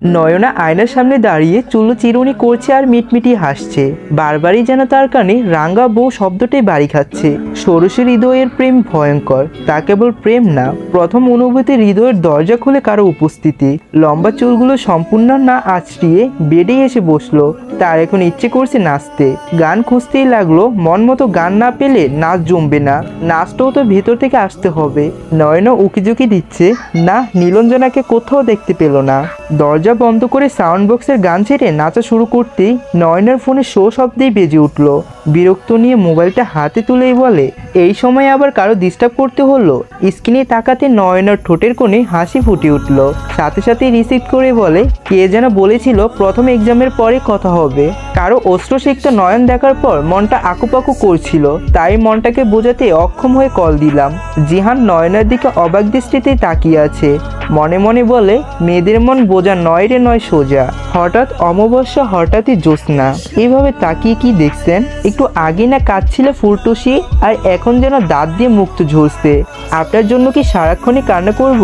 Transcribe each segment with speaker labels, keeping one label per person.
Speaker 1: নয়না আয়নার সামনে দাঁড়িয়ে চুলো চিরুনি করছে আর মিটমিটি হাসছে। বারবারই যেন তার কানে রাঙ্গা বউ শব্দটাই বাড়ি খাচ্ছে। ষোড়শী হৃদয়ের প্রেম ভয়ঙ্কর, তা কেবল প্রেম না, প্রথম অনুভূতি হৃদয়ের দরজা খুলে কারো উপস্থিতি। লম্বা চুলগুলো সম্পূর্ণ না আছড়িয়ে বেডে এসে বসলো। তার এখন ইচ্ছে করছে নাচতে। গান খুঁজতেই লাগলো, মন মতো গান না পেলে নাচ জমবে না, নাচটাও তো ভেতর থেকে আসতে হবে। নয়না উকিঝুঁকি দিচ্ছে, না নীলঞ্জনাকে কোথাও দেখতে পেল না। দরজা বন্ধ করে সাউন্ড বক্সের গান ছেড়ে নাচা শুরু করতেই নয়নার ফোনে শো শব্দেই বেজে উঠল। বিরক্ত নিয়ে মোবাইলটা হাতে তুলেই বলে, এই সময় আবার কারো ডিস্টার্ব করতে হলো। স্ক্রিনে তাকাতে নয়নার ঠোঁটের কোণে হাসি ফুটে উঠল। সাথে সাথে রিসিভ করে বলে, কে যেন বলেছিল প্রথম এক্সামের পরে কথা হবে। কারো অস্ত্রসিক্ত নয়ন দেখার পর মনটা আকুপাকু করছিল, তাই মনটাকে বোঝাতে অক্ষম হয়ে কল দিলাম। জিহান নয়নার দিকে অবাক দৃষ্টিতে তাকিয়ে আছে। মনে মনে বলে, মেয়েদের মন বোঝা নয় রে নয় সোজা। হঠাৎ অমাবস্যা, হঠাৎই জ্যোৎস্না। এইভাবে তাকিয়ে কি দেখছেন? একটু আগে না কাঁদছিল ফুলটুসি, আর এখন যেন দাঁত দিয়ে মুক্ত ঝরছে। আপনার জন্য কি সারাক্ষণই কান্না করব?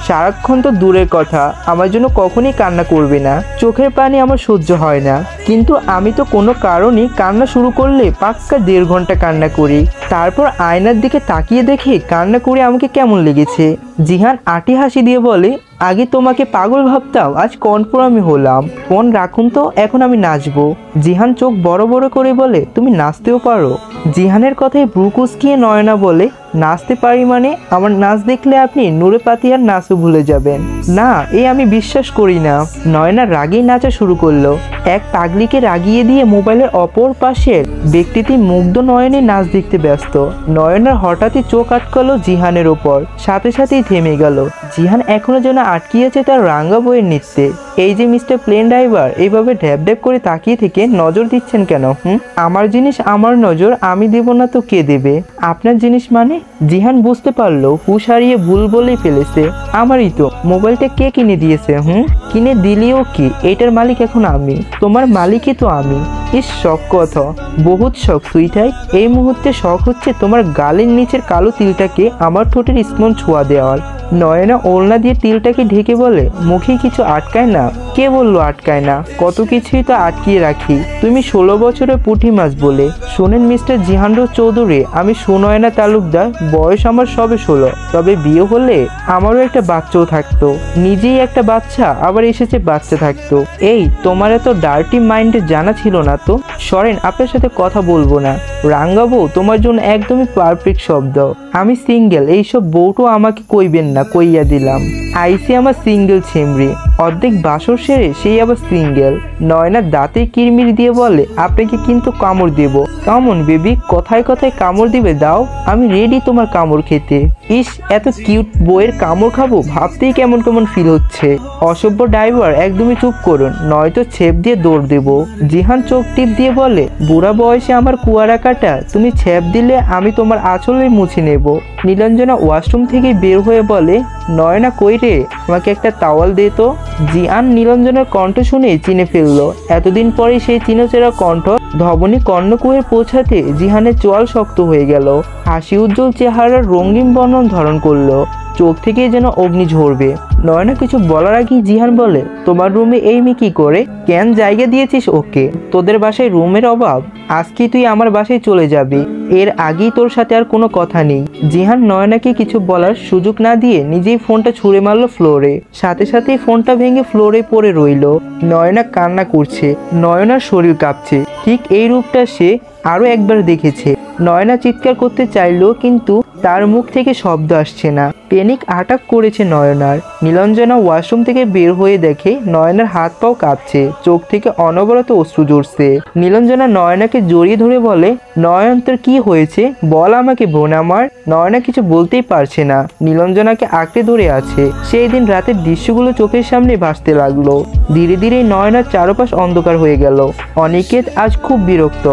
Speaker 1: সারাক্ষণ তো দূরের কথা, আমার জন্য কখনই কান্না করবে না। চোখের পানি আমার সহ্য হয় না, কিন্তু আমি তো কোনো কারণে কান্না শুরু করলে পাক্কা 1.5 ঘন্টা কান্না করি। তারপর আয়নার দিকে তাকিয়ে দেখে কান্না করে আমাকে কেমন লেগেছে। জিহান আটি হাসি দিয়ে বলে, আগে তোমাকে পাগল ভাবতাম, আজ কনফার্মই হলাম। ফোন রাখুন তো, এখন আমি নাচবো। জিহান চোখ বড় বড় করে বলে, তুমি নাচতেও পারো? জিহানের কথায় ভ্রু কুঁচকিয়ে নয়না বলে, নাচতে পারি মানে? আমার নাচ দেখলে আপনি নূরে পাতিয়ার নাচও ভুলে যাবেন। না, আমি বিশ্বাস করি না। নয়না রাগেই নাচা শুরু করলো। এক পাগলিকে রাগিয়ে দিয়ে মোবাইলের অপর পাশের ব্যক্তিটি মুগ্ধ নয়নে নাচ দেখতে ব্যস্ত। নয়নার হঠাৎই চোখ আটকালো জিহানের ওপর, সাথে সাথেই থেমে গেল। জিহান এখনো যেন আটকিয়েছে তার রাঙ্গা বইয়ের নৃত্যে। এই যে মিস্টার প্লেন ড্রাইভার, এইভাবে ঢ্যাপ ঢ্যাপ করে তাকিয়ে থেকে নজর দিচ্ছেন কেন? আমার জিনিস আমার নজর, আমি দেব না তো কে দেবে? আপনার জিনিস মানে? জিহান বুঝতে পারলো হুঁশ হারিয়ে ভুল বলেই ফেলেছে। আমারই তো। মোবাইলটা কে কিনে দিয়েছে? কিনে দিলেও কি, এটার মালিক এখন আমি। তোমার মালিকই তো আমি। ইস, শখ কথা, বহুত শখ সুইটাই। এই মুহূর্তে শখ হচ্ছে তোমার গালের নিচের কালো তিলটাকে আমার ঠোঁটের স্পঞ্জ ছোঁয়া দেওয়ার। নয়না ওড়না দিয়ে তিলটাকে ঢেকে বলে, মুখে কিছু আটকায় না? কে বললো আটকায় না? কত কিছুই তো আটকিয়ে রাখি। তুমি 16 বছরের পুঁটি মাছ বলে। শোনেন মিস্টার জিহানরো চৌধুরী, আমি সুনয়না তালুকদার, বয়স আমার সবে 16। তবে বিয়ে হলে আমারও একটা বাচ্চাও থাকতো। নিজেই একটা বাচ্চা, আবার এসেছে বাচ্চা থাকতো। এই তোমার এত ডার্টি মাইন্ডে জানা ছিল না তো? সরেন, আপনার সাথে কথা বলবো না। রাঙ্গাবো তোমার জন্য একদমই পারফেক্ট শব্দ। আমি সিঙ্গেল, এইসব বউটো আমাকে কইবেন না, কইয়া দিলাম। আইসি আমার সিঙ্গেল ছেমরি, অর্ধেক বাসর সেরে সেই আবার সিঙ্গেল। নয়না দাঁতে কিরমির দিয়ে বলে, আপনাকে কিন্তু কামড় দেব। কামন বেবি, কথায় কথায় কামড় দিবে? দাও, আমি রেডি তোমার কামড় খেতে। ইস, এত কিউট বইয়ের কামড় খাবো ভাবতেই কেমন কেমন ফিল হচ্ছে। অসভ্য ড্রাইভার, একদমই চুপ করুন, নয়তো ছেপ দিয়ে দৌড় দেব। জিহান চোখ টিপ দিয়ে বলে, বুড়া বয়সে আমার কুয়ারা কাটা, তুমি ছেপ দিলে আমি তোমার আঁচলে মুছে নেব। নীলাঞ্জনা ওয়াশরুম থেকে বের হয়ে বলে, নয়না কই রে, আমাকে একটা তাওয়াল দে তো। জিয়ান নীলাঞ্জনার কণ্ঠ শুনে চিনে ফেললো। এতদিন পরে সেই চিনচেরা কণ্ঠ ধবনী কর্ণকুয়ে পৌঁছাতে জিহানের চোয়াল শক্ত হয়ে গেল। হাসি উজ্জ্বল চেহারার রঙিন বর্ণন ধারণ করলো, চোখ থেকে যেন অগ্নি ঝরবে। নয়না কিছু বলার আগেই জিহান বলে, তোমার রুমে এই মেয়ে কি করে? কেন জায়গা দিয়েছিস ওকে? তোদের বাসায় রুমের অভাব? আজকে তুই আমার বাসায় চলে যাবি, এর আগেই তোর সাথে আর কোনো কথা নেই। জিহান নয়নাকে কিছু বলার সুযোগ না দিয়ে নিজেই ফোনটা ছুঁড়ে মারলো ফ্লোরে। সাথে সাথেই ফোনটা ভেঙে ফ্লোরে পড়ে রইল। নয়না কান্না করছে, নয়নার শরীর কাঁপছে। ঠিক এই রূপটা সে আরো একবার দেখেছে। নয়না চিৎকার করতে চাইলো, কিন্তু তার মুখ থেকে শব্দ আসছে না। প্যানিক আটাক করেছে নয়নার। নীলাঞ্জনা ওয়াশরুম থেকে বের হয়ে দেখে নয়নার হাত পাও কাঁপছে, চোখ থেকে অনবরত অশ্রু ঝরছে। নীলাঞ্জনা নয়নাকে জড়িয়ে ধরে বলে, নয়ন তোর কি হয়েছে? বল আমাকে বোন আমার। নয়না কিছু বলতেই পারছে না, নীলাঞ্জনাকে আঁকড়ে ধরে আছে। সেই দিন রাতের দৃশ্যগুলো চোখের সামনে ভাসতে লাগলো। ধীরে ধীরে নয়নার চারপাশ অন্ধকার হয়ে গেল। অনিকেত আজ খুব বিরক্ত।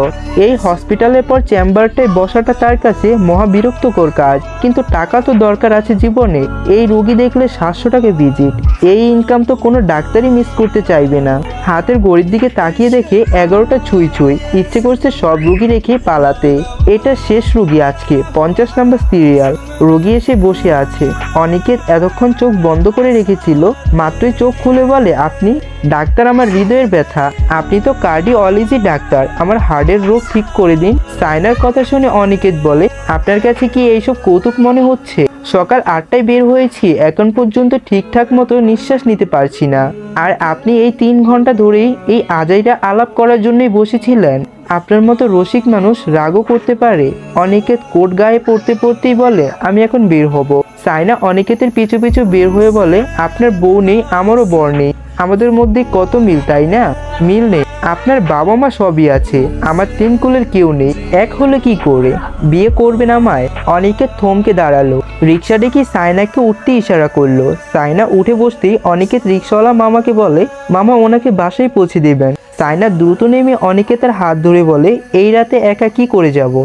Speaker 1: এই হসপিটালের পর চেম্বারটায় বসাটা তার কাছে মহা বিরক্তকর কাজ, কিন্তু টাকা তো দরকার আছে জীবনে। এই রোগী দেখলে 700 টাকা ভিজিট, এই ইনকাম তো কোনো ডাক্তারই মিস করতে চাইবে না। হাতের ঘড়ির দিকে তাকিয়ে দেখে 11টা ছুঁই ছুঁই, ইচ্ছে করছে সব রোগী রেখে পালাতে। এটা শেষ রোগী আজকে, 50 নম্বর সিরিয়াল। রোগী এসে বসে আছে। অনিকেত এতক্ষণ চোখ বন্ধ করে রেখেছিল, মাত্রই চোখ খুলে বলে, আপনি? ডাক্তার, আমার হৃদয়ের ব্যথা। আপনি তো কার্ডিওলজি ডাক্তার, আমার হার্টের রোগ ঠিক করে দিন। সাইনার কথা শুনে অনিকেত বলে, আপনার কাছে কি এইসব কৌতুক মনে হচ্ছে? সকাল 8টায় বের হয়েছি, এখন পর্যন্ত ঠিকঠাক মতো নিঃশ্বাস নিতে পারছি না। আর আপনি এই 3 ঘন্টা ধরেই এই আজাইরা আলাপ করার জন্যই বসেছিলেন? আপনার মতো রসিক মানুষ রাগও করতে পারে। অনিকেত কোট গায়ে পড়তে পড়তেই বলে, আমি এখন বের হব। সাইনা অনিকেতের পিছু পিছু বের হয়ে বলে, আপনার বউ নেই, আমারও বর নেই, আমাদের মধ্যে কত মিল, তাই না? মিল নেই? আপনার বাবা মা সবই আছে, আমার 3 কুলের কেউ নেই। এক হলে কি করে? বিয়ে করবেন আমায়? অনিকেত থমকে দাঁড়ালো। রিক্সা ডেকে সাইনাকে উঠতে ইশারা করলো। সাইনা উঠে বসতেই অনিকেত রিক্সাওয়ালা মামাকে বলে, মামা ওনাকে বাসায় পৌঁছে দেবেন। সাইনা দ্রুত নেমে অনিকেতের হাত ধরে বলে, এই রাতে একা কি করে যাব?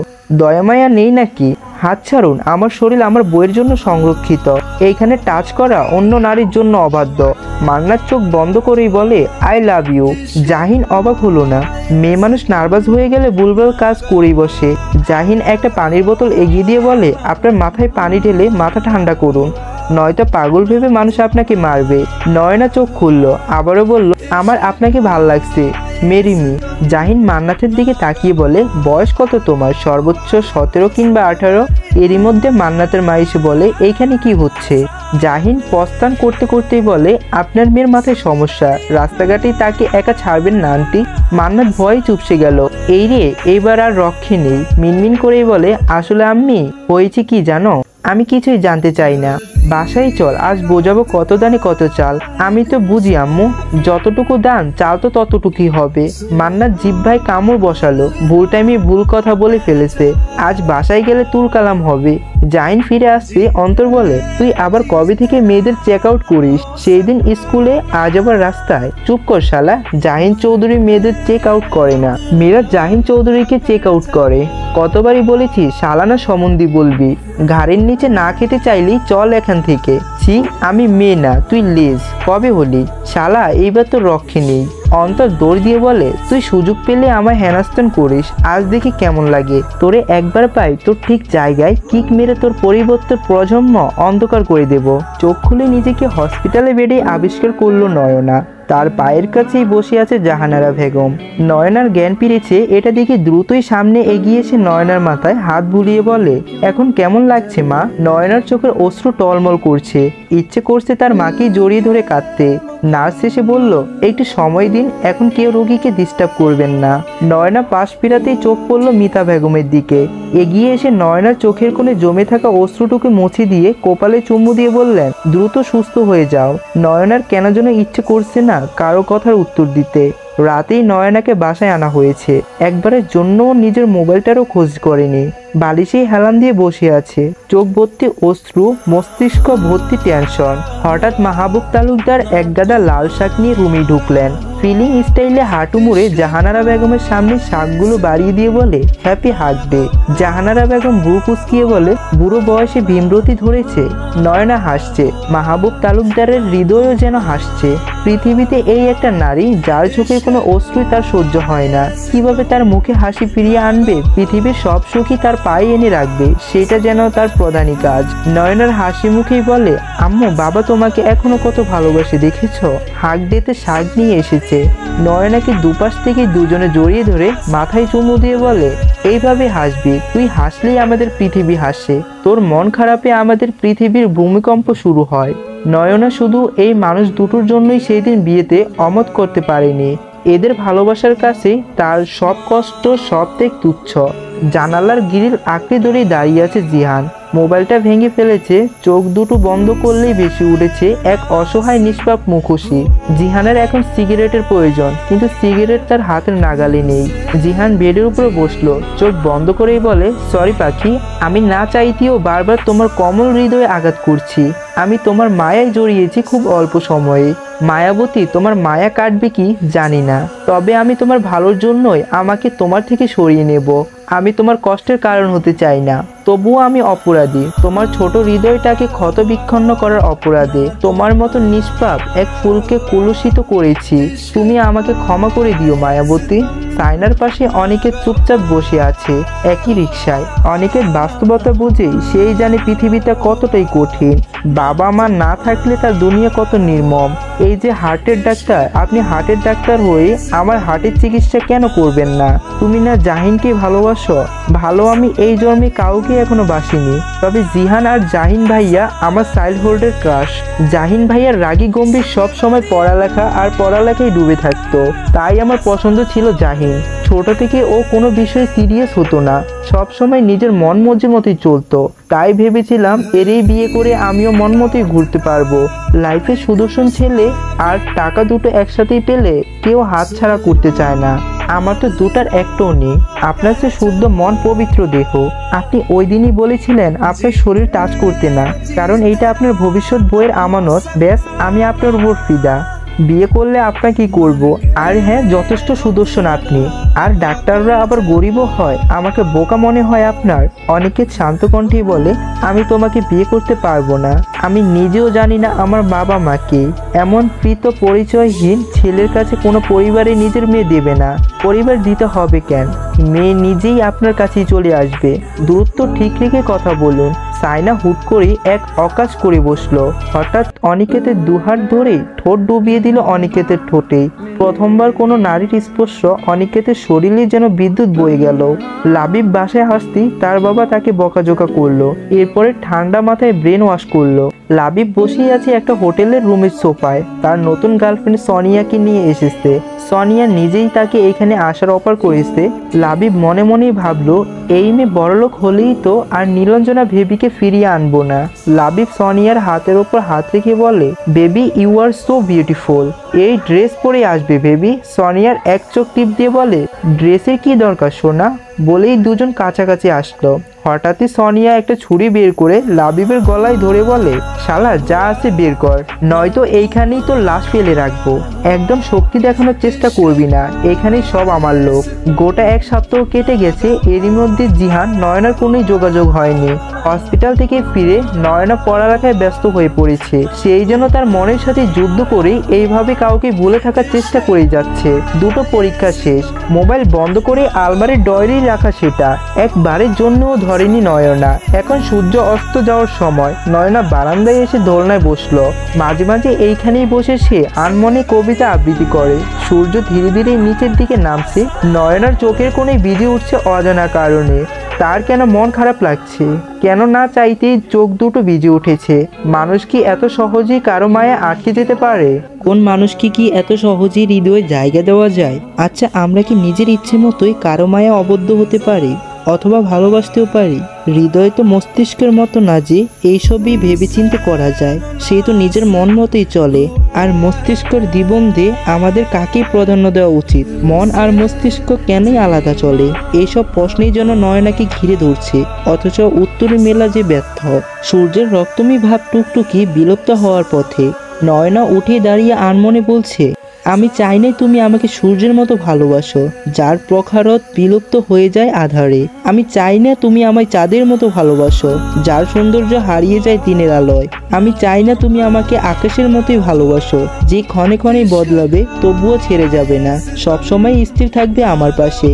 Speaker 1: দয়ামায়া নেই নাকি? হাত ছাড়ুন, আমার শরীর আমার বইয়ের জন্য সংরক্ষিত, এইখানে টাচ করা অন্য নারীর জন্য অবাধ্য। মান্নার চোখ বন্ধ করেই বলে, আই লাভ ইউ। জাহিন অবাক হলো না। মেয়ে মানুষ নার্ভাস হয়ে গেলে ভুলভাল কাজ করেই বসে। জাহিন একটা পানির বোতল এগিয়ে দিয়ে বলে, আপনার মাথায় পানি ঢেলে মাথা ঠান্ডা করুন, নয়তো পাগল ভেবে মানুষ আপনাকে মারবে। নয়না চোখ খুললো, আবারও বলল, আমার আপনাকে ভাল লাগছে, মেরি মি। জাহিন মান্নাতের দিকে তাকিয়ে বলে, বয়স কত তোমার? সর্বোচ্চ 17 কিংবা 18। এরই মধ্যে মান্নাতের মা এসে বলে, এইখানে কি হচ্ছে? জাহিন প্রস্থান করতে করতেই বলে, আপনার মেয়ের মাথায় সমস্যা, রাস্তাঘাটেই তাকে একা ছাড়বেন না আন্টি। মান্নাত ভয়ে চুপসে গেল। এই রে, এইবার আর রক্ষে নেই। মিনমিন করেই বলে, আসলে আম্মি হয়েছে কি জানো? আমি কিছুই জানতে চাই না, বাসায় চল, আজ বোঝাবো কত দানে কত চাল। আমি তো বুঝি আম্মু, যতটুকু দান চাল তো ততটুকুই হবে। মান্নাত জিহ্বায় কামড় বসালো, ভুল টাইমে ভুল কথা বলে ফেলেছে, আজ বাসায় গেলে তুল কালাম হবে। জাহিন ফিরে আসতে অন্তর বলে, তুই আবার কবে থেকে মেয়েদের চেক আউট করিস? সেই দিন স্কুলে, আজ আবার রাস্তায়। চুপ কর শালা, জাহিন চৌধুরী মেয়েদের চেক আউট করে না, মেয়েরা জাহিন চৌধুরীকে চেক আউট করে। কতবারই বলেছি শালা না সমন্ধি বলবি, ঘাড়ের নিচে না খেতে চাইলি চল এখান থেকে। ছি, আমি মেয়ে না, তুই লেজ। কবে হলি শালা? এইবার তো রক্ষে নেই। অন্তর দৌড় দিয়ে বলে, তুই সুযোগ পেলে আমায় হেনাস্তান করিস, আজ দেখি কেমন লাগে। তোরে একবার পাই তোর ঠিক জায়গায় কিক মেরে তোর পরিবর্তন প্রজন্ম অন্ধকার করে দেব। চোখ খুলে নিজেকে হসপিটালে বেডে আবিষ্কার করলো নয়না। তার পায়ের কাছেই বসে আছে জাহানারা বেগম। নয়নার জ্ঞান ফিরেছে এটা দেখে দ্রুতই সামনে এগিয়ে এসে নয়নার মাথায় হাত বুলিয়ে বলে, এখন কেমন লাগছে মা? নয়নার চোখের অশ্রু টলমল করছে, ইচ্ছে করছে তার মাকেই জড়িয়ে ধরে কাঁদতে। নার্স এসে বলল, একটু সময় দিন, এখন কেউ রোগীকে ডিস্টার্ব করবেন না। নয়না পাশ ফিরাতেই চোখ পড়ল মিতা বেগমের দিকে। এগিয়ে এসে নয়নার চোখের কোণে জমে থাকা অশ্রুটুকু মুছে দিয়ে কপালে চুমু দিয়ে বললেন, দ্রুত সুস্থ হয়ে যাও। নয়নার কেন যেন ইচ্ছে করছে না কারো কথার উত্তর দিতে। রাতেই নয়নাকে বাসায় আনা হয়েছে। একবারের জন্য নিজের মোবাইলটারও খোঁজ করেনি। বালিশেই হেলান দিয়ে বসে আছে, চোখ ভর্তি অশ্রু, মস্তিষ্ক ভর্তি টেনশন। হঠাৎ মাহবুব তালুকদার এক গাদা লাল শাক নিয়ে রুমে ঢুকলেন। ফিলিং স্টাইলে হাঁটু মুড়ে জাহানারা বেগমের সামনে শাকগুলো বাড়িয়ে দিয়ে বলে, হ্যাপি হার্টডে। জাহানারা বেগম ভ্রু কুঁচকিয়ে বলে, বুড়ো বয়সে ভীমরতি ধরেছে। নয়না হাসছে, মাহবুব তালুকদারের হৃদয়ও যেন হাসছে। পৃথিবীতে এই একটা নারী যার চোখে কোনো অশ্রুই তার সহ্য হয় না। কিভাবে তার মুখে হাসি ফিরিয়ে আনবে, পৃথিবীর সব সুখী তার পায়ে এনে রাখবে, সেটা যেন তার প্রধানই কাজ। নয়নার হাসি মুখেই বলে, আম্মু বাবা তোমাকে এখনো কত ভালোবাসে দেখেছো? হাঁক দিতে শাক নিয়ে এসেছে। নয়নাকে দুপাশ থেকে দুজনে জড়িয়ে ধরে মাথায় চুমু দিয়ে বলে, এইভাবে হাসবি, তুই হাসলেই আমাদের পৃথিবী হাসে, তোর মন খারাপে আমাদের পৃথিবীর ভূমিকম্প শুরু হয়। নয়না শুধু এই মানুষ দুটোর জন্যই সেই দিন বিয়েতে অমত করতে পারেনি। এদের ভালোবাসার কাছে তার সব কষ্ট, সব ত্যাগ তুচ্ছ। জানালার গ্রিল আঁকড়ে ধরে দাঁড়িয়ে আছে জিহান। মোবাইলটা ভেঙে ফেলেছে, চোখ দুটো বন্ধ করলেই বেশি উঠেছে এক অসহায় নিষ্পাপ মুখোশী। জিহানের এখন সিগারেটের প্রয়োজন, কিন্তু সিগারেট তার হাতের নাগালে নেই। জিহান বেডের উপরে বসলো, চোখ বন্ধ করেই বলে, সরি পাখি, আমি না চাইতেও বারবার তোমার কোমল হৃদয়ে আঘাত করছি। আমি তোমার মায়ায় জড়িয়েছি খুব অল্প সময়ে। মায়াবতী, তোমার মায়া কাটবে কি জানি না, তবে আমি তোমার ভালোর জন্যই আমাকে তোমার থেকে সরিয়ে নেব। আমি তোমার কষ্টের কারণ হতে চাই না। তবুও আমি অপরাধী তোমার ছোট হৃদয়টাকে ক্ষতবিক্ষণ্ণ করার অপরাধে। তোমার মতো নিষ্পাপ এক ফুলকে কলুষিত করেছি। তুমি আমাকে ক্ষমা করে দিও মায়াবতী। সাইনার পাশে অনেকের চুপচাপ বসে আছে একই রিকশায়। অনেকের বাস্তবতা বুঝেই সেই জানে পৃথিবীটা কতটাই কঠিন। বাবা মা না থাকলে তার দুনিয়া কত নির্মম। এই যে হার্টের ডাক্তার, আপনি হার্টের ডাক্তার হয়ে আমার হার্টের চিকিৎসা কেন করবেন না? তুমি না জাহিনকে ভালোবাসো? ভালো আমি এই জন্মে কাউকে এখনো বাসিনি, তবে জিহান আর জাহিন ভাইয়া আমার চাইল্ডহুডের ক্রাশ। জাহিন ভাইয়ার রাগী গম্ভীর সব সময় পড়ালেখা আর পড়ালেখায় ডুবে থাকতো, তাই আমার পছন্দ ছিল জাহিন। ছোট থেকে ও কোনো বিষয়ে সিরিয়াস হতো না, সব সময় নিজের মন মর্জির মতোই চলতো। তাই ভেবেছিলাম এরই বিয়ে করে আমিও মন মতোই ঘুরতে পারবো। লাইফে সুদর্শন ছেলে আর টাকা দুটো একসাথেই পেলে কেউ হাতছাড়া করতে চায় না। আমার তো দুটার একটাও নেই। আপনার সে শুদ্ধ মন পবিত্র দেহ। আপনি ওই দিনই বলেছিলেন আপনার শরীর টাচ করতে না, কারণ এইটা আপনার ভবিষ্যৎ বইয়ের আমানত। ব্যাস, আমি আপনার উপর ফিদা। বিয়ে করলে আপনাকে করব। আর হ্যাঁ, যথেষ্ট সুদর্শন আপনি। আর ডাক্তাররা আবার গরিবও হয়, আমাকে বোকা মনে হয় আপনার? অনেকে শান্ত কণ্ঠে বলে আমি তোমাকে বিয়ে করতে পারবো না। আমি নিজেও জানি না আমার বাবা মাকে। এমন প্রীত পরিচয়হীন ছেলের কাছে কোনো পরিবারে নিজের মেয়ে দেবে না। পরিবার দিতে হবে কেন? মেয়ে নিজেই আপনার কাছেই চলে আসবে। দূরত্ব ঠিক রেখে কথা বলুন। সাইনা হুট করে এক অকাজ করে বসলো। হঠাৎ অনিকেতের দুহাত ধরে ঠোঁট ডুবিয়ে দিল অনিকেতের ঠোঁটে। প্রথমবার কোনো নারীর স্পর্শ অনিকেতের শরীরে যেন বিদ্যুৎ বয়ে গেল। লাবিব বাসায় আসতেই তার বাবা তাকে বকাঝোকা করলো, এরপরে ঠান্ডা মাথায় ব্রেন ওয়াশ করলো। লাবিব বসেই আছে একটা হোটেলের রুমের সোফায়। তার নতুন গার্লফ্রেন্ড সোনিয়াকে নিয়ে এসেছে। সোনিয়া নিজেই তাকে এখানে আসার অফার করেছে। লাবিব মনে মনেই ভাবলো এই মেয়ে বড়লোক হলেই তো আর নীলঞ্জনা বেবিকে ফিরিয়ে আনবো না। লাবিব সোনিয়ার হাতের ওপর হাত রেখে বলে, baby you are so beautiful. এই ড্রেস পরে আসবে বেবি। সোনিয়ার এক চোখ টিপ দিয়ে বলে, ড্রেসের কি দরকার সোনা? বলেই দুজন কাছাকাছি আসলো। হঠাৎই সোনিয়া একটা ছুরি বের করে লাবিবের গলায় ধরে বলে, শালা যা আছে বের কর, নয়তো এইখানেই তো লাশ ফেলে রাখবো। একদম শক্তি দেখানোর চেষ্টা করবি না, এখানেই সব আমার লোক। গোটা এক সপ্তাহ কেটে গেছে, এরই মধ্যে জিহান নয়নার কোনো যোগাযোগ হয়নি। হসপিটাল থেকে ফিরে নয়না পড়ালেখায় ব্যস্ত হয়ে পড়েছে। সেই জন্য তার মনের সাথে যুদ্ধ করে এইভাবে কাউকে ভুলে থাকার চেষ্টা করে যাচ্ছে। দুটো পরীক্ষা শেষ, মোবাইল বন্ধ করে আলমারির ডয়েরি রাখা সেটা একবারের জন্যও ধরেনি নয়না। এখন সূর্য অস্ত যাওয়ার সময়। নয়না বারান্দায় এসে দোলনায় বসলো। মাঝে মাঝে এইখানেই বসে সে আনমনে কবিতা আবৃত্তি করে। সূর্য ধীরে ধীরে নিচের দিকে নামছে। নয়নার চোখের কোণে ভিজে উঠছে অজানা কারণে। তার কেন মন খারাপ লাগছে, কেন না চাইতেই চোখ দুটো ভিজে উঠেছে। মানুষ কি এত সহজেই কারো মায়া আটকে যেতে পারে? কোন মানুষকে কি এত সহজেই হৃদয়ে জায়গা দেওয়া যায়? আচ্ছা, আমরা কি নিজের ইচ্ছে মতোই কারো মায়া আবদ্ধ হতে পারি, অথবা ভালোবাসতেও পারি? হৃদয় তো মস্তিষ্কের মতো না যে এইসবই ভেবেচিন্তে করা যায়। সে তো নিজের মন মতোই চলে। আর মস্তিষ্কের দ্বিবন্ধে আমাদের কাকেই প্রাধান্য দেওয়া উচিত? মন আর মস্তিষ্ক কেনই আলাদা চলে? এইসব প্রশ্নেই যেন নয়নাকে ঘিরে ধরছে, অথচ উত্তরে মেলা যে ব্যর্থ। সূর্যের রক্তমী ভাব টুকটুকি বিলুপ্ত হওয়ার পথে। নয়না উঠে দাঁড়িয়ে আনমনে বলছে, আমি চাই না তুমি আমাকে সূর্যের মতো ভালোবাসো, যার প্রখারত বিলুপ্ত হয়ে যায় আধারে। আমি চাই না তুমি আমায় চাঁদের মতো ভালোবাসো, যার সৌন্দর্য হারিয়ে যায় দিনের আলোয়। আমি চাই না তুমি আমাকে আকাশের মতোই ভালোবাসো, যে ক্ষণে ক্ষণে বদলাবে তবুও ছেড়ে যাবে না, সবসময় স্থির থাকবে আমার পাশে।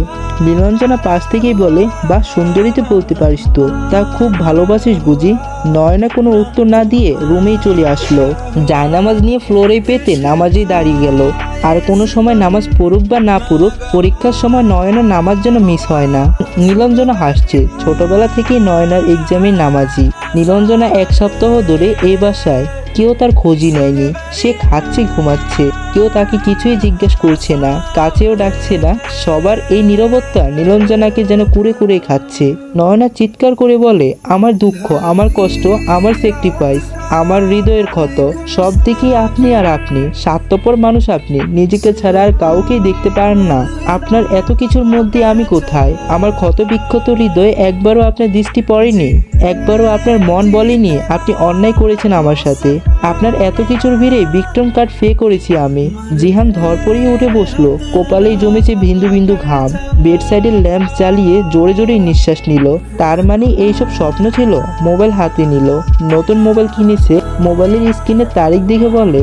Speaker 1: নীলাঞ্জনা পাশ থেকেই বলে, বা সুন্দরীতে বলতে পারিস তো, তা খুব ভালোবাসিস বুঝি? নয়না কোনো উত্তর না দিয়ে রুমেই চলে আসলো। জায়নামাজ নিয়ে ফ্লোরে পেতে নামাজেই দাঁড়িয়ে গেল। আর কোনো সময় নামাজ পড়ুক বা না পড়ুক, পরীক্ষার সময় নয়নার নামাজ যেন মিস হয় না। নীলাঞ্জনা হাসছে, ছোটবেলা থেকেই নয়নার এক্সামে নামাজি। নীলাঞ্জনা এক সপ্তাহ ধরে এই বাসায় কেউ তার খোঁজই নেয়নি। সে খাচ্ছে, ঘুমাচ্ছে, কেউ তাকে কিছুই জিজ্ঞেস করছে না, কাছেও ডাকছে না। সবার এই নীরবতা নীলাঞ্জনাকে যেন কুড়ে কুড়ে খাচ্ছে। নয়না চিৎকার করে বলে, আমার দুঃখ, আমার কষ্ট, আমার স্যাক্রিফাইস, আমার হৃদয়ের ক্ষত, সব দিকেই আপনি আর আপনি। স্বার্থপর মানুষ আপনি, নিজেকে ছাড়া আর কাউকেই দেখতে পারেন না। আপনার এত কিছুর মধ্যে আমি কোথায়? আমার ক্ষত বিক্ষত হৃদয় একবারও আপনার দৃষ্টি পড়েনি, একবারও আপনার মন বলেনি আপনি অন্যায় করেছেন আমার সাথে। আপনার এত কিছুর ভিড়ে বিক্রম কার্ড ফে করেছি আমি। আমি। জিহান ধরপড়িয়ে উঠে বসলো, কপালেই জমেছে বিন্দু বিন্দু ঘাম। বেড সাইডের ল্যাম্প জ্বালিয়ে জোরে জোরে নিঃশ্বাস নিল। তার মানে এইসব স্বপ্ন ছিল। মোবাইল হাতে নিল, নতুন মোবাইল কিনেছে। মোবাইলের স্ক্রিনে তারিখ দেখে বলে,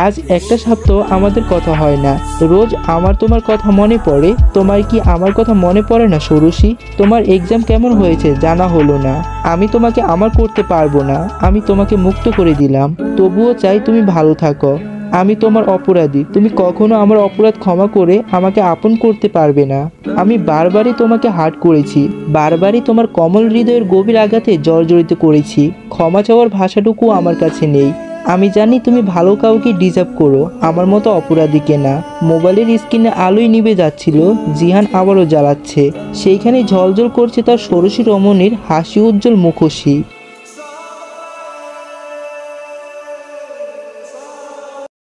Speaker 1: আজ একটা সপ্তাহ আমাদের কথা হয় না। রোজ আমার তোমার কথা মনে পড়ে। তোমার কি আমার কথা মনে পড়ে না ষোড়শী? তোমার এক্সাম কেমন হয়েছে জানা হলো না। আমি তোমাকে আমার করতে পারবো না। আমি তোমাকে মুক্ত করে দিলাম, তবুও চাই তুমি ভালো থাকো। আমি তোমার অপরাধী। তুমি কখনো আমার অপরাধ ক্ষমা করে আমাকে আপন করতে পারবে না। আমি বারবারই তোমাকে হার্ট করেছি, বারবারই তোমার কমল হৃদয়ের গভীর আঘাতে জর্জরিত করেছি। ক্ষমা চাওয়ার ভাষাটুকু আমার কাছে নেই। আমি জানি তুমি ভালো কাউকে ডিজার্ভ করো, আমার মতো অপরাধীকে না। মোবাইলের স্ক্রিনে আলোয় নিভে যাচ্ছিল। জিহান আবারও জ্বালাচ্ছে। সেইখানে ঝলঝল করছে তার ষোড়শী রমণীর হাসি উজ্জ্বল মুখোশী।